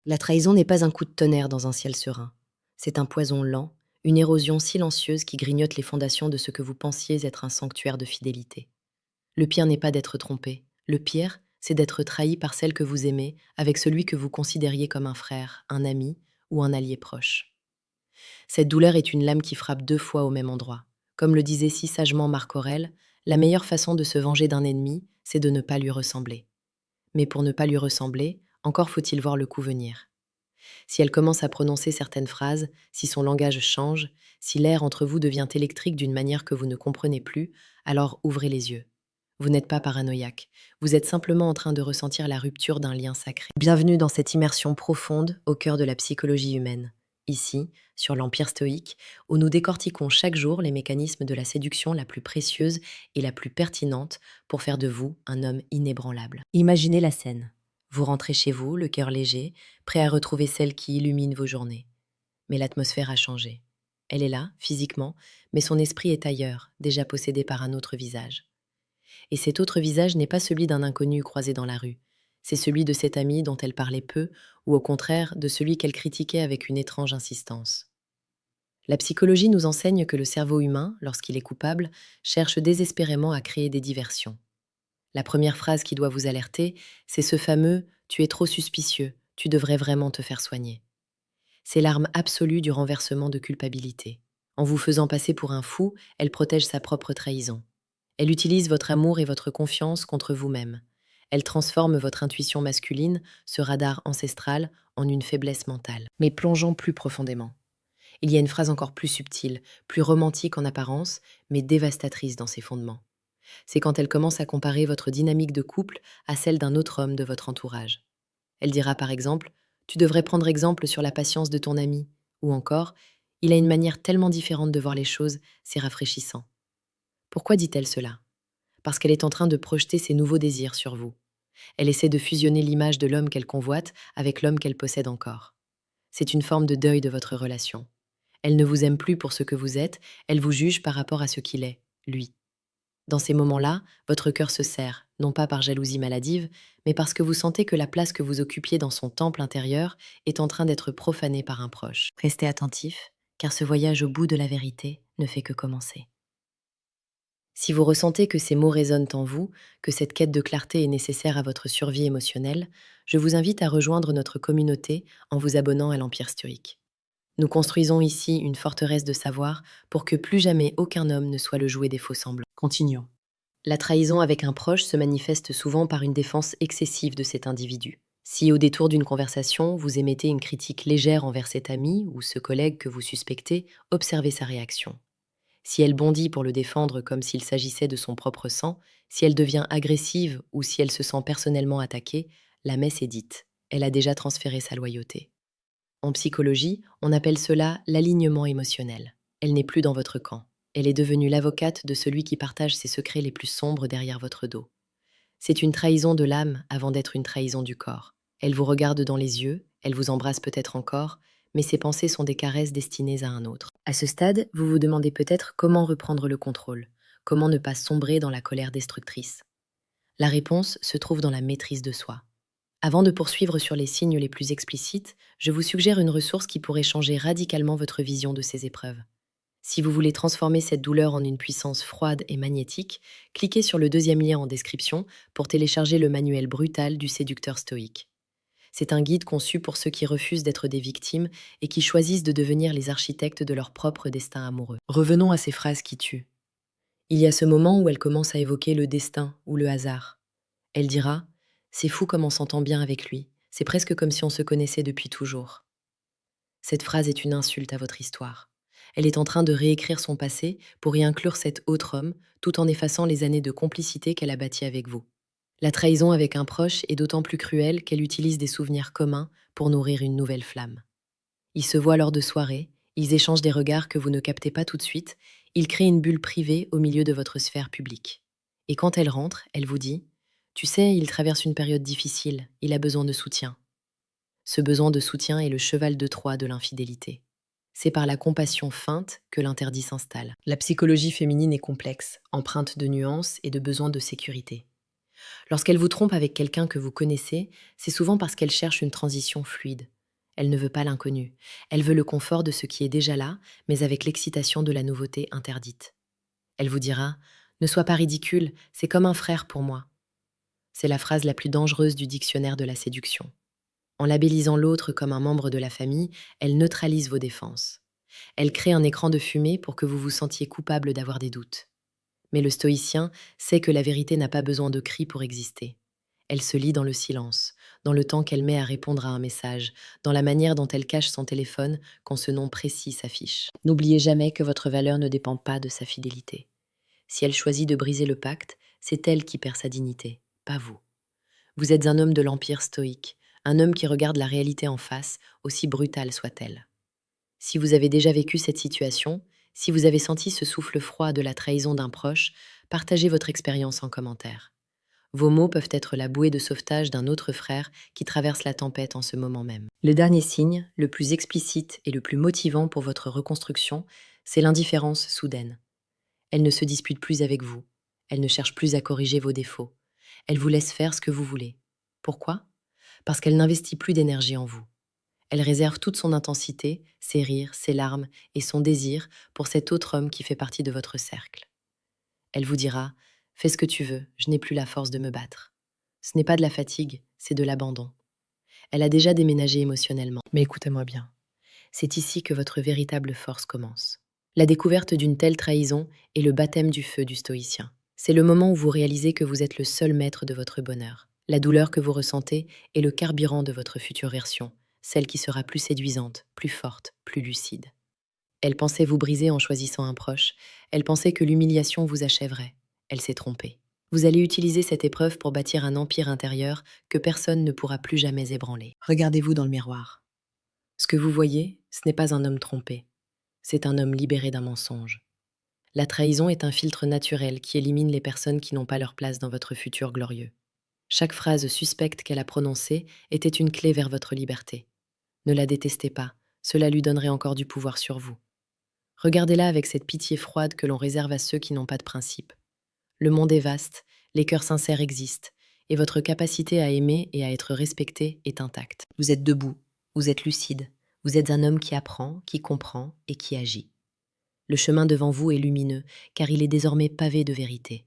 La trahison n'est pas un coup de tonnerre dans un ciel serein. C'est un poison lent, une érosion silencieuse qui grignote les fondations de ce que vous pensiez être un sanctuaire de fidélité. Le pire n'est pas d'être trompé. Le pire, c'est d'être trahi par celle que vous aimez avec celui que vous considériez comme un frère, un ami ou un allié proche. Cette douleur est une lame qui frappe deux fois au même endroit. Comme le disait si sagement Marc Aurèle, la meilleure façon de se venger d'un ennemi, c'est de ne pas lui ressembler. Mais pour ne pas lui ressembler, encore faut-il voir le coup venir. Si elle commence à prononcer certaines phrases, si son langage change, si l'air entre vous devient électrique d'une manière que vous ne comprenez plus, alors ouvrez les yeux. Vous n'êtes pas paranoïaque, vous êtes simplement en train de ressentir la rupture d'un lien sacré. Bienvenue dans cette immersion profonde au cœur de la psychologie humaine. Ici, sur l'Empire stoïque, où nous décortiquons chaque jour les mécanismes de la séduction la plus précieuse et la plus pertinente pour faire de vous un homme inébranlable. Imaginez la scène. Vous rentrez chez vous, le cœur léger, prêt à retrouver celle qui illumine vos journées. Mais l'atmosphère a changé. Elle est là, physiquement, mais son esprit est ailleurs, déjà possédé par un autre visage. Et cet autre visage n'est pas celui d'un inconnu croisé dans la rue. C'est celui de cet ami dont elle parlait peu, ou au contraire de celui qu'elle critiquait avec une étrange insistance. La psychologie nous enseigne que le cerveau humain, lorsqu'il est coupable, cherche désespérément à créer des diversions. La première phrase qui doit vous alerter, c'est ce fameux ⁇ Tu es trop suspicieux, tu devrais vraiment te faire soigner ⁇ C'est l'arme absolue du renversement de culpabilité. En vous faisant passer pour un fou, elle protège sa propre trahison. Elle utilise votre amour et votre confiance contre vous-même. Elle transforme votre intuition masculine, ce radar ancestral, en une faiblesse mentale. Mais plongeons plus profondément. Il y a une phrase encore plus subtile, plus romantique en apparence, mais dévastatrice dans ses fondements. C'est quand elle commence à comparer votre dynamique de couple à celle d'un autre homme de votre entourage. Elle dira par exemple ⁇ Tu devrais prendre exemple sur la patience de ton ami ⁇ ou encore ⁇ Il a une manière tellement différente de voir les choses, c'est rafraîchissant. Pourquoi dit-elle cela? Parce qu'elle est en train de projeter ses nouveaux désirs sur vous. Elle essaie de fusionner l'image de l'homme qu'elle convoite avec l'homme qu'elle possède encore. C'est une forme de deuil de votre relation. Elle ne vous aime plus pour ce que vous êtes, elle vous juge par rapport à ce qu'il est, lui. Dans ces moments-là, votre cœur se serre, non pas par jalousie maladive, mais parce que vous sentez que la place que vous occupiez dans son temple intérieur est en train d'être profanée par un proche. Restez attentif, car ce voyage au bout de la vérité ne fait que commencer. Si vous ressentez que ces mots résonnent en vous, que cette quête de clarté est nécessaire à votre survie émotionnelle, je vous invite à rejoindre notre communauté en vous abonnant à l'Empire stoïque. Nous construisons ici une forteresse de savoir pour que plus jamais aucun homme ne soit le jouet des faux-semblants. Continuons. La trahison avec un proche se manifeste souvent par une défense excessive de cet individu. Si au détour d'une conversation, vous émettez une critique légère envers cet ami ou ce collègue que vous suspectez, observez sa réaction. Si elle bondit pour le défendre comme s'il s'agissait de son propre sang, si elle devient agressive ou si elle se sent personnellement attaquée, la messe est dite. Elle a déjà transféré sa loyauté. En psychologie, on appelle cela l'alignement émotionnel. Elle n'est plus dans votre camp. Elle est devenue l'avocate de celui qui partage ses secrets les plus sombres derrière votre dos. C'est une trahison de l'âme avant d'être une trahison du corps. Elle vous regarde dans les yeux, elle vous embrasse peut-être encore, mais ses pensées sont des caresses destinées à un autre. À ce stade, vous vous demandez peut-être comment reprendre le contrôle, comment ne pas sombrer dans la colère destructrice. La réponse se trouve dans la maîtrise de soi. Avant de poursuivre sur les signes les plus explicites, je vous suggère une ressource qui pourrait changer radicalement votre vision de ces épreuves. Si vous voulez transformer cette douleur en une puissance froide et magnétique, cliquez sur le deuxième lien en description pour télécharger le manuel brutal du séducteur stoïque. C'est un guide conçu pour ceux qui refusent d'être des victimes et qui choisissent de devenir les architectes de leur propre destin amoureux. Revenons à ces phrases qui tuent. Il y a ce moment où elle commence à évoquer le destin ou le hasard. Elle dira ⁇ C'est fou comme on s'entend bien avec lui, c'est presque comme si on se connaissait depuis toujours. ⁇ Cette phrase est une insulte à votre histoire. Elle est en train de réécrire son passé pour y inclure cet autre homme, tout en effaçant les années de complicité qu'elle a bâties avec vous. La trahison avec un proche est d'autant plus cruelle qu'elle utilise des souvenirs communs pour nourrir une nouvelle flamme. Ils se voient lors de soirées, ils échangent des regards que vous ne captez pas tout de suite, ils créent une bulle privée au milieu de votre sphère publique. Et quand elle rentre, elle vous dit ⁇ Tu sais, il traverse une période difficile, il a besoin de soutien. ⁇ Ce besoin de soutien est le cheval de Troie de l'infidélité. C'est par la compassion feinte que l'interdit s'installe. La psychologie féminine est complexe, empreinte de nuances et de besoins de sécurité. Lorsqu'elle vous trompe avec quelqu'un que vous connaissez, c'est souvent parce qu'elle cherche une transition fluide. Elle ne veut pas l'inconnu. Elle veut le confort de ce qui est déjà là, mais avec l'excitation de la nouveauté interdite. Elle vous dira: ne sois pas ridicule, c'est comme un frère pour moi. C'est la phrase la plus dangereuse du dictionnaire de la séduction. En labellisant l'autre comme un membre de la famille, elle neutralise vos défenses. Elle crée un écran de fumée pour que vous vous sentiez coupable d'avoir des doutes. Mais le stoïcien sait que la vérité n'a pas besoin de cris pour exister. Elle se lit dans le silence, dans le temps qu'elle met à répondre à un message, dans la manière dont elle cache son téléphone quand ce nom précis s'affiche. N'oubliez jamais que votre valeur ne dépend pas de sa fidélité. Si elle choisit de briser le pacte, c'est elle qui perd sa dignité, pas vous. Vous êtes un homme de l'empire stoïque, un homme qui regarde la réalité en face, aussi brutale soit-elle. Si vous avez déjà vécu cette situation, si vous avez senti ce souffle froid de la trahison d'un proche, partagez votre expérience en commentaire. Vos mots peuvent être la bouée de sauvetage d'un autre frère qui traverse la tempête en ce moment même. Le dernier signe, le plus explicite et le plus motivant pour votre reconstruction, c'est l'indifférence soudaine. Elle ne se dispute plus avec vous. Elle ne cherche plus à corriger vos défauts. Elle vous laisse faire ce que vous voulez. Pourquoi? Parce qu'elle n'investit plus d'énergie en vous. Elle réserve toute son intensité, ses rires, ses larmes et son désir pour cet autre homme qui fait partie de votre cercle. Elle vous dira: fais ce que tu veux, je n'ai plus la force de me battre. Ce n'est pas de la fatigue, c'est de l'abandon. Elle a déjà déménagé émotionnellement. Mais écoutez-moi bien, c'est ici que votre véritable force commence. La découverte d'une telle trahison est le baptême du feu du stoïcien. C'est le moment où vous réalisez que vous êtes le seul maître de votre bonheur. La douleur que vous ressentez est le carburant de votre future version, celle qui sera plus séduisante, plus forte, plus lucide. Elle pensait vous briser en choisissant un proche, elle pensait que l'humiliation vous achèverait. Elle s'est trompée. Vous allez utiliser cette épreuve pour bâtir un empire intérieur que personne ne pourra plus jamais ébranler. Regardez-vous dans le miroir. Ce que vous voyez, ce n'est pas un homme trompé, c'est un homme libéré d'un mensonge. La trahison est un filtre naturel qui élimine les personnes qui n'ont pas leur place dans votre futur glorieux. Chaque phrase suspecte qu'elle a prononcée était une clé vers votre liberté. Ne la détestez pas, cela lui donnerait encore du pouvoir sur vous. Regardez-la avec cette pitié froide que l'on réserve à ceux qui n'ont pas de principe. Le monde est vaste, les cœurs sincères existent, et votre capacité à aimer et à être respecté est intacte. Vous êtes debout, vous êtes lucide, vous êtes un homme qui apprend, qui comprend et qui agit. Le chemin devant vous est lumineux, car il est désormais pavé de vérité.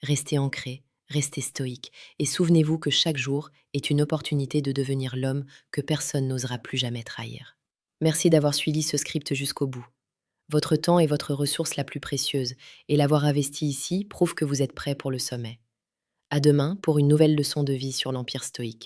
Restez ancré, restez stoïque, et souvenez-vous que chaque jour est une opportunité de devenir l'homme que personne n'osera plus jamais trahir. Merci d'avoir suivi ce script jusqu'au bout. Votre temps est votre ressource la plus précieuse, et l'avoir investi ici prouve que vous êtes prêt pour le sommet. À demain pour une nouvelle leçon de vie sur l'Empire stoïque.